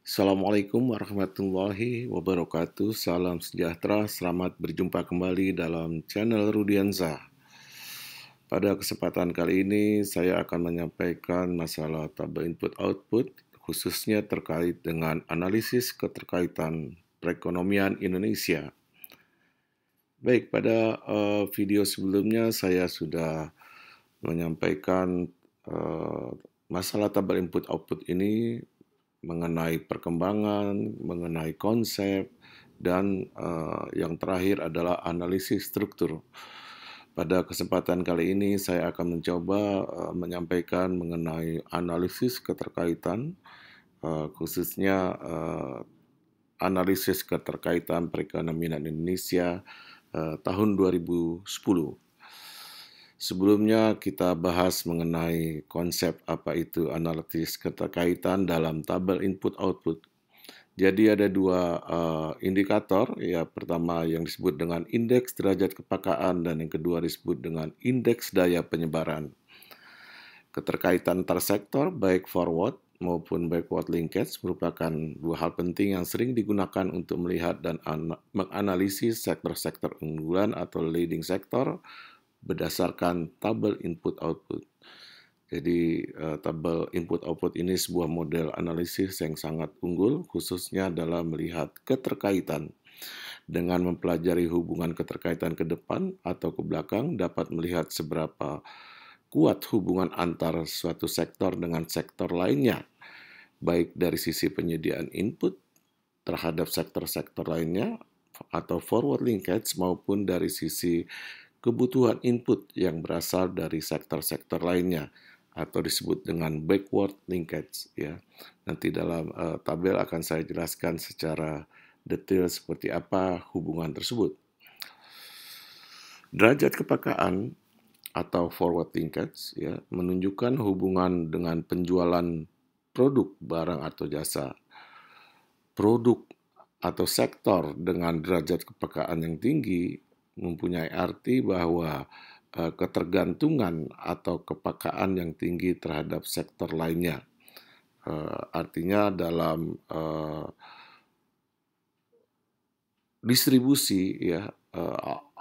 Assalamualaikum warahmatullahi wabarakatuh. Salam sejahtera, selamat berjumpa kembali dalam channel Rudianza. Pada kesempatan kali ini, saya akan menyampaikan masalah tabel input-output, khususnya terkait dengan analisis keterkaitan perekonomian Indonesia. Baik, pada video sebelumnya saya sudah menyampaikan masalah tabel input-output ini mengenai perkembangan, mengenai konsep, dan yang terakhir adalah analisis struktur. Pada kesempatan kali ini saya akan mencoba menyampaikan mengenai analisis keterkaitan, khususnya analisis keterkaitan perekonomian Indonesia tahun 2010. Sebelumnya kita bahas mengenai konsep apa itu analisis keterkaitan dalam tabel input-output. Jadi ada dua indikator, ya pertama yang disebut dengan indeks derajat kepekaan dan yang kedua disebut dengan indeks daya penyebaran. Keterkaitan antar sektor baik forward maupun backward linkage merupakan dua hal penting yang sering digunakan untuk melihat dan menganalisis sektor-sektor unggulan atau leading sector berdasarkan tabel input-output. Jadi tabel input-output ini sebuah model analisis yang sangat unggul, khususnya dalam melihat keterkaitan. Dengan mempelajari hubungan keterkaitan ke depan atau ke belakang, dapat melihat seberapa kuat hubungan antar suatu sektor dengan sektor lainnya, baik dari sisi penyediaan input terhadap sektor-sektor lainnya atau forward linkage maupun dari sisi kebutuhan input yang berasal dari sektor-sektor lainnya atau disebut dengan backward linkage, ya. Nanti dalam tabel akan saya jelaskan secara detail seperti apa hubungan tersebut. Derajat kepekaan atau forward linkage, ya, menunjukkan hubungan dengan penjualan produk, barang atau jasa. Produk atau sektor dengan derajat kepekaan yang tinggi mempunyai arti bahwa ketergantungan atau kepekaan yang tinggi terhadap sektor lainnya. Artinya dalam distribusi, ya,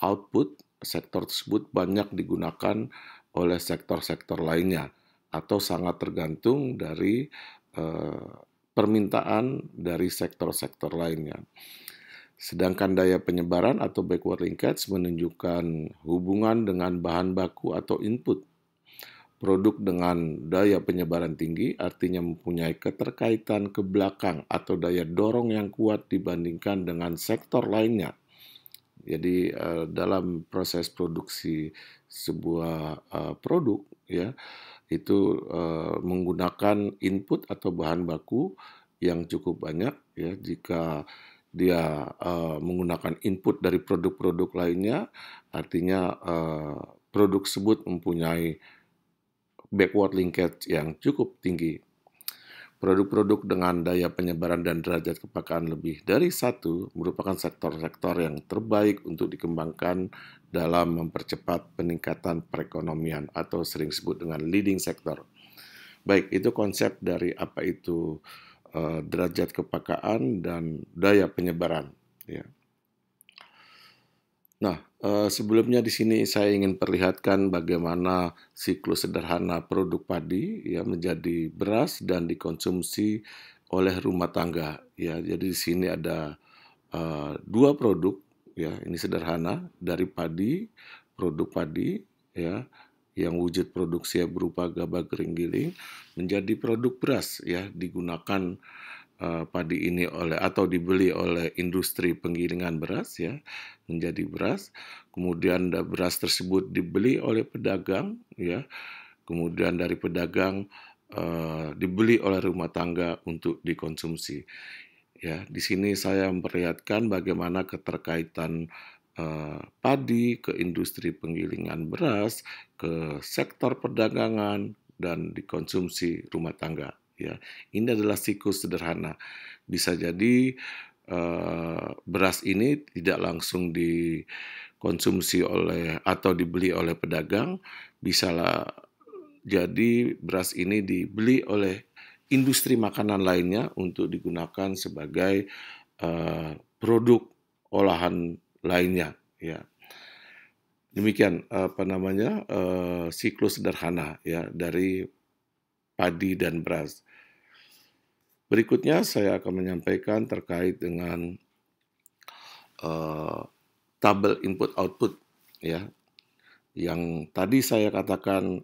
output sektor tersebut banyak digunakan oleh sektor-sektor lainnya atau sangat tergantung dari permintaan dari sektor-sektor lainnya. Sedangkan daya penyebaran atau backward linkage menunjukkan hubungan dengan bahan baku atau input. Produk dengan daya penyebaran tinggi artinya mempunyai keterkaitan ke belakang atau daya dorong yang kuat dibandingkan dengan sektor lainnya. Jadi dalam proses produksi sebuah produk, ya, itu menggunakan input atau bahan baku yang cukup banyak, ya. Jika dia menggunakan input dari produk-produk lainnya, artinya produk tersebut mempunyai backward linkage yang cukup tinggi. Produk-produk dengan daya penyebaran dan derajat kepekaan lebih dari 1 merupakan sektor-sektor yang terbaik untuk dikembangkan dalam mempercepat peningkatan perekonomian atau sering disebut dengan leading sector. Baik, itu konsep dari apa itu derajat kepekaan dan daya penyebaran, ya. Nah, sebelumnya di sini saya ingin perlihatkan bagaimana siklus sederhana produk padi, ya, menjadi beras dan dikonsumsi oleh rumah tangga, ya. Jadi di sini ada dua produk, ya. Ini sederhana dari padi, produk padi, ya, yang wujud produksi berupa gabah kering giling menjadi produk beras, ya, digunakan padi ini atau dibeli oleh industri penggilingan beras, ya, menjadi beras. Kemudian beras tersebut dibeli oleh pedagang, ya. Kemudian dari pedagang dibeli oleh rumah tangga untuk dikonsumsi. Ya, di sini saya memperlihatkan bagaimana keterkaitan padi ke industri penggilingan beras, ke sektor perdagangan dan dikonsumsi rumah tangga. Ya, ini adalah siklus sederhana. Bisa jadi beras ini tidak langsung dikonsumsi oleh atau dibeli oleh pedagang, bisalah jadi beras ini dibeli oleh industri makanan lainnya untuk digunakan sebagai produk olahan lainnya, ya. Demikian siklus sederhana ya dari padi dan beras. Berikutnya saya akan menyampaikan terkait dengan tabel input output ya. Yang tadi saya katakan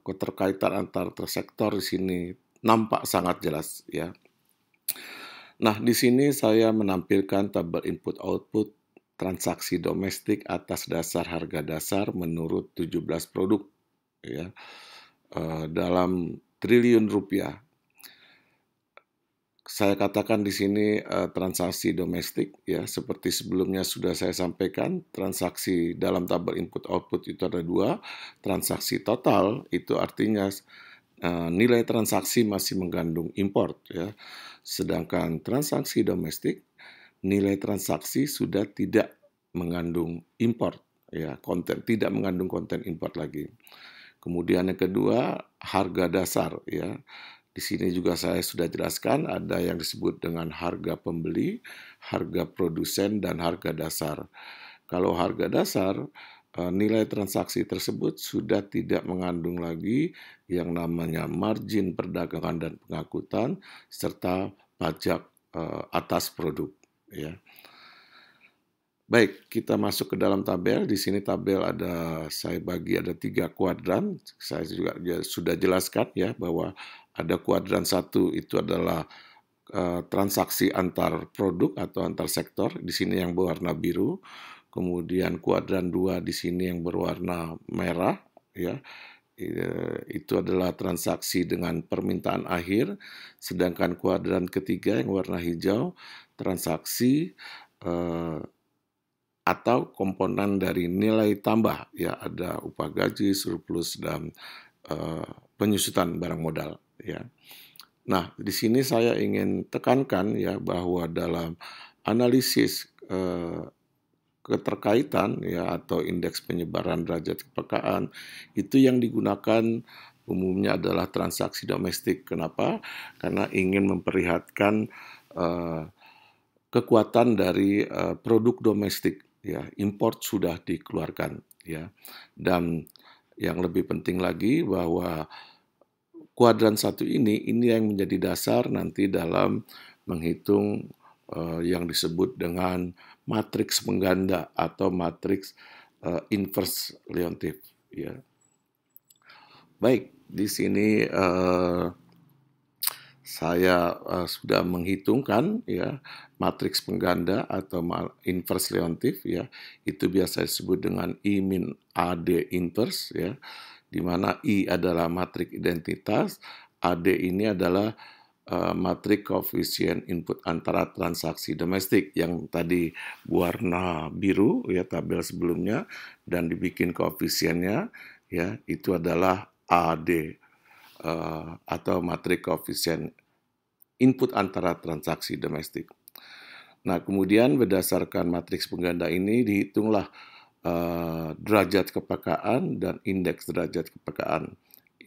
keterkaitan antar sektor di sini nampak sangat jelas ya. Nah, di sini saya menampilkan tabel input output transaksi domestik atas dasar harga dasar menurut 17 produk ya dalam triliun rupiah. Saya katakan di sini transaksi domestik ya, seperti sebelumnya sudah saya sampaikan, transaksi dalam tabel input output itu ada dua, transaksi total itu artinya nilai transaksi masih mengandung import ya. Sedangkan transaksi domestik nilai transaksi sudah tidak mengandung import ya, tidak mengandung konten import lagi. Kemudian yang kedua, harga dasar ya. Di sini juga saya sudah jelaskan ada yang disebut dengan harga pembeli, harga produsen dan harga dasar. Kalau harga dasar nilai transaksi tersebut sudah tidak mengandung lagi yang namanya margin perdagangan dan pengangkutan serta pajak atas produk ya. Baik, kita masuk ke dalam tabel. Di sini tabel saya bagi ada 3 kuadran. Saya juga sudah jelaskan ya bahwa ada kuadran 1 itu adalah transaksi antar produk atau antar sektor. Di sini yang berwarna biru. Kemudian kuadran 2 di sini yang berwarna merah ya. Itu adalah transaksi dengan permintaan akhir. Sedangkan kuadran ketiga yang warna hijau transaksi atau komponen dari nilai tambah ya, ada upah gaji, surplus dan penyusutan barang modal ya. Nah, di sini saya ingin tekankan ya bahwa dalam analisis keterkaitan ya atau indeks penyebaran derajat kepekaan itu yang digunakan umumnya adalah transaksi domestik. Kenapa? Karena ingin memperlihatkan kekuatan dari produk domestik ya, import sudah dikeluarkan ya. Dan yang lebih penting lagi bahwa kuadran 1 ini yang menjadi dasar nanti dalam menghitung yang disebut dengan matriks pengganda atau matriks inverse Leontief ya. Baik, di sini saya sudah menghitungkan ya matriks pengganda atau inverse Leontief ya, itu biasa disebut dengan I min AD inverse ya, di mana I adalah matriks identitas, AD ini adalah matrik koefisien input antara transaksi domestik yang tadi warna biru ya tabel sebelumnya dan dibikin koefisiennya ya, itu adalah AD atau matrik koefisien input antara transaksi domestik. Nah, kemudian berdasarkan matriks pengganda ini dihitunglah derajat kepekaan dan indeks derajat kepekaan.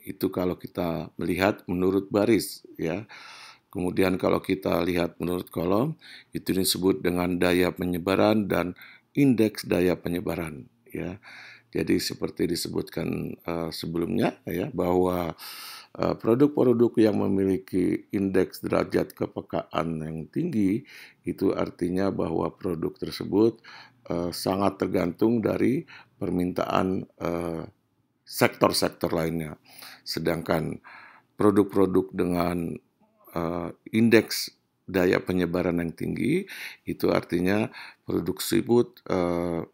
Itu kalau kita melihat menurut baris ya. Kemudian kalau kita lihat menurut kolom, itu disebut dengan daya penyebaran dan indeks daya penyebaran ya. Jadi seperti disebutkan sebelumnya ya bahwa produk-produk yang memiliki indeks derajat kepekaan yang tinggi itu artinya bahwa produk tersebut sangat tergantung dari permintaan sektor-sektor lainnya. Sedangkan produk-produk dengan indeks daya penyebaran yang tinggi itu artinya produk tersebut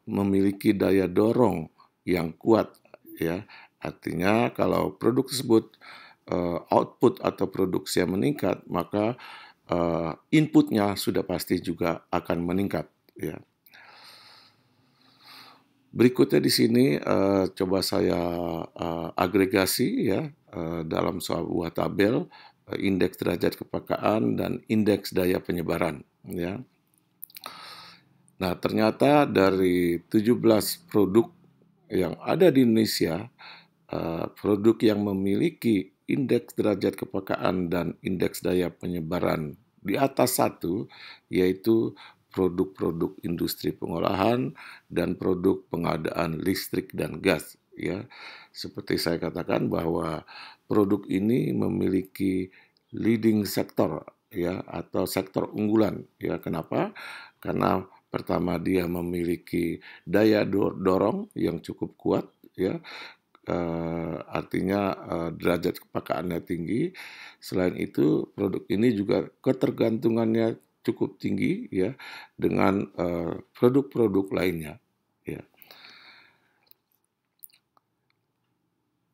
memiliki daya dorong yang kuat ya. Artinya kalau produk tersebut output atau produksi yang meningkat, maka inputnya sudah pasti juga akan meningkat ya. Berikutnya di sini coba saya agregasi ya dalam sebuah tabel indeks derajat kepekaan dan indeks daya penyebaran ya. Nah, ternyata dari 17 produk yang ada di Indonesia, produk yang memiliki indeks derajat kepekaan dan indeks daya penyebaran di atas 1, yaitu produk-produk industri pengolahan dan produk pengadaan listrik dan gas. Ya, seperti saya katakan bahwa produk ini memiliki leading sektor, ya, atau sektor unggulan. Ya, kenapa? Karena pertama dia memiliki daya dorong yang cukup kuat, ya. Artinya derajat kepekaannya tinggi. Selain itu, produk ini juga ketergantungannya cukup tinggi, ya, dengan produk-produk lainnya. Ya.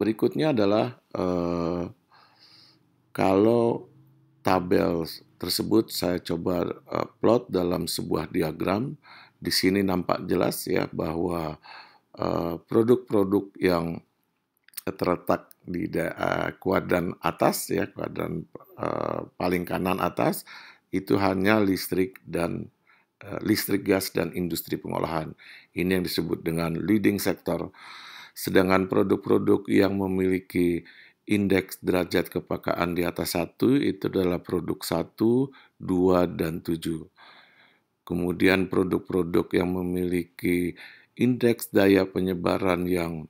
Berikutnya adalah kalau tabel tersebut saya coba plot dalam sebuah diagram. Di sini nampak jelas, ya, bahwa produk-produk yang terletak di kuadran atas, ya, kuadran paling kanan atas, itu hanya listrik dan listrik gas dan industri pengolahan. Ini yang disebut dengan leading sector. Sedangkan produk-produk yang memiliki indeks derajat kepekaan di atas 1 itu adalah produk 1, 2, dan 7. Kemudian produk-produk yang memiliki indeks daya penyebaran yang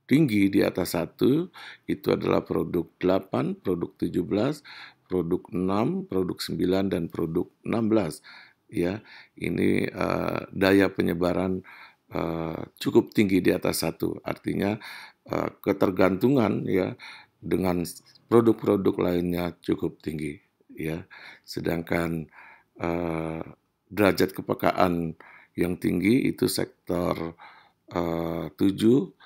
tinggi di atas 1 itu adalah produk 8, produk 17, produk 6, produk 9, dan produk 16. Ya, ini daya penyebaran cukup tinggi di atas 1. Artinya ketergantungan, ya, dengan produk-produk lainnya cukup tinggi, ya. Sedangkan derajat kepekaan yang tinggi itu sektor 7,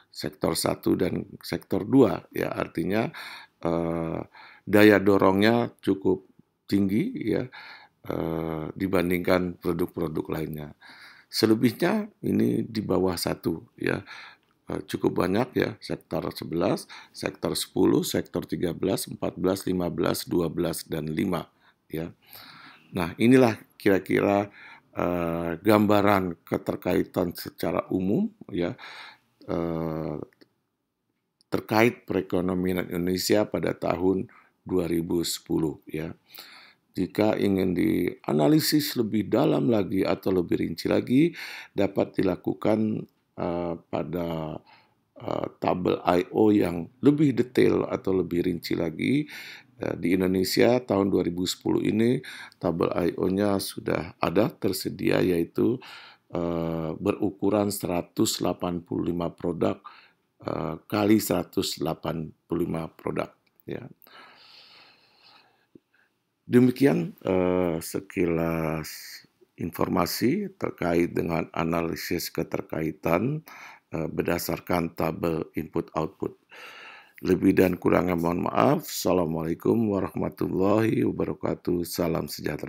sektor 1, dan sektor 2, ya. Artinya daya dorongnya cukup tinggi, ya, dibandingkan produk-produk lainnya. Selebihnya ini di bawah 1, ya. Cukup banyak, ya, sektor 11, sektor 10, sektor 13, 14, 15, 12, dan 5, ya. Nah, inilah kira-kira gambaran keterkaitan secara umum, ya, terkait perekonomian Indonesia pada tahun 2010, ya. Jika ingin dianalisis lebih dalam lagi atau lebih rinci lagi, dapat dilakukan pada tabel I/O yang lebih detail atau lebih rinci lagi. Di Indonesia tahun 2010 ini tabel I/O-nya sudah ada tersedia, yaitu berukuran 185 produk kali 185 produk, ya. Demikian sekilas informasi terkait dengan analisis keterkaitan berdasarkan tabel input-output. Lebih dan kurangnya mohon maaf. Assalamualaikum warahmatullahi wabarakatuh. Salam sejahtera.